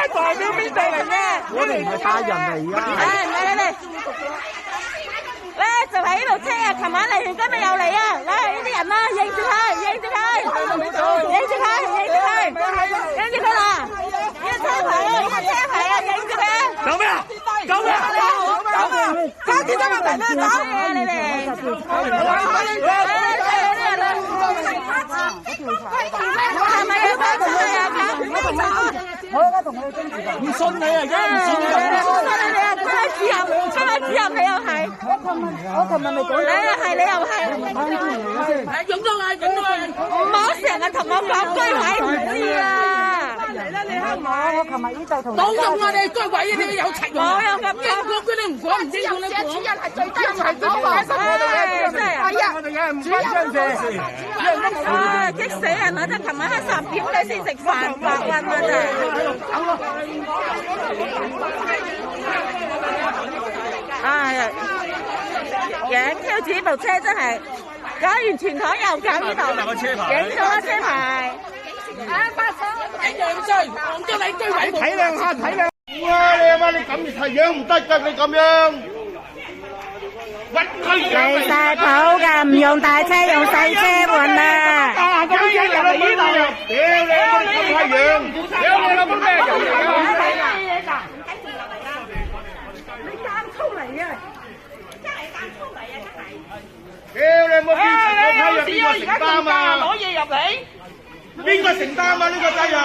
代表邊隊嚟啫？我哋唔係帶人嚟㗎。嚟。咧就喺呢度車啊！琴晚嚟完今日又嚟啊！嚟呢啲人啦，認住佢，認住佢，認住佢，認住佢，認住佢啦！呢個車牌啊，呢個車牌啊，認住佢！搞咩啊？搞咩啊？搞咩？揸住咗個人啦，搞咩啊？你哋！係咪要翻出去啊？我而家同佢爭持唔信你啊！而家唔信你啊！你啊！今日主任你又係。我琴日咪講。你又係，你又係。影咗啦，影咗啦！唔好成日同我講居委唔知啊！嚟啦，你黑馬！我琴日呢就同。冇用啊！你居委你有柒用啊！我有咁經過佢哋唔講唔知要你講。主任係最低層嗰個，我哋嘅唔關張謝事。啊！激死人啊！真係琴晚黑10點你先食飯，白暈啊真係。唉，影挑住呢部車真係搞完全台又搞呢度，影咗啦車牌。一樣衰，望咗你居委體諒下，體諒。哇！你阿媽你咁係樣唔得㗎，你咁樣。離晒譜㗎，唔用大車，用細車運啊！咁樣入嚟呢度，屌你阿媽咁係樣，屌你老母咩人嚟㗎？你監粗嚟啊！真係監粗嚟啊！真係。屌你冇邊個批入邊個承擔啊？攞嘢入嚟，邊個承擔啊？呢個責任？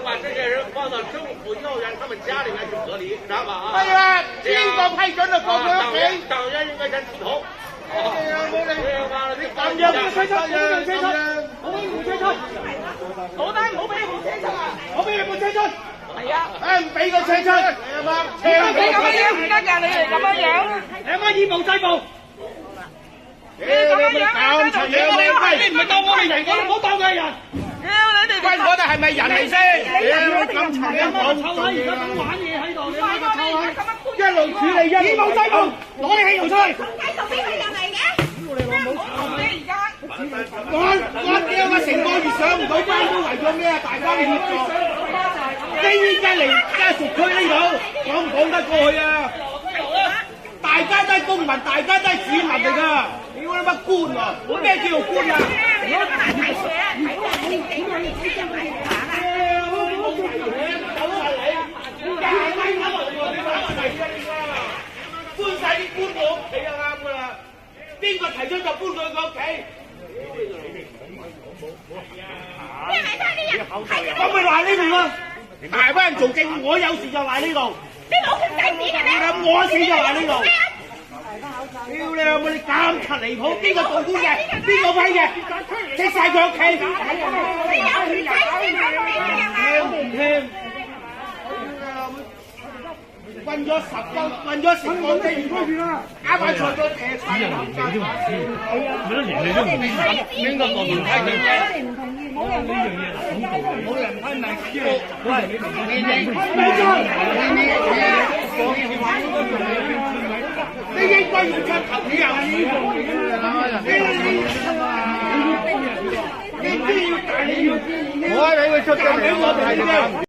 把这些人放到政府要员他們家裏面去隔離，知道吧？啊，係啊，邊個批准就放佢屋企。黨員應該先出頭。係啊，冇理。你咁樣唔推出，咁樣推出，我俾部車出，老單唔好俾部車出啊！我俾你部車出。係啊，誒唔俾個車出，你阿媽車你咁樣唔得㗎，你哋咁樣，你阿媽以暴制暴。你咁樣搞錯嘢，你唔係當我哋人，我都唔好當佢係人。喂，我哋係咪人嚟先？你咁臭嘢講臭閪而家咁玩嘢喺度，你睇個臭閪，一路處理一路。以暴制暴，攞你氣球出嚟。我屌啊！成個月上唔到班都為咗咩啊？大家嘅協助，依家嚟家屬區呢度講唔講得過去啊？大家都係公民，大家都係市民嚟㗎。屌你乜官啊？咩叫做官啊？搬晒啲官我屋企就啱㗎啦！邊個提出就搬佢個屋企？我咪賴呢度咯！大班人做政，我有事就賴呢度。我事就賴呢度。屌你老母！你咁柒離譜，邊個做官嘅？邊個批嘅？踢晒佢屋企！唔聽。運咗成個政府啦，啱啱坐咗騎車人嚟都唔知，咪都連你都唔知，邊個部門批嘅啫？冇人批咪喂，你應該要出頭你又你知要大你要，我俾佢出咗嚟，我睇啫。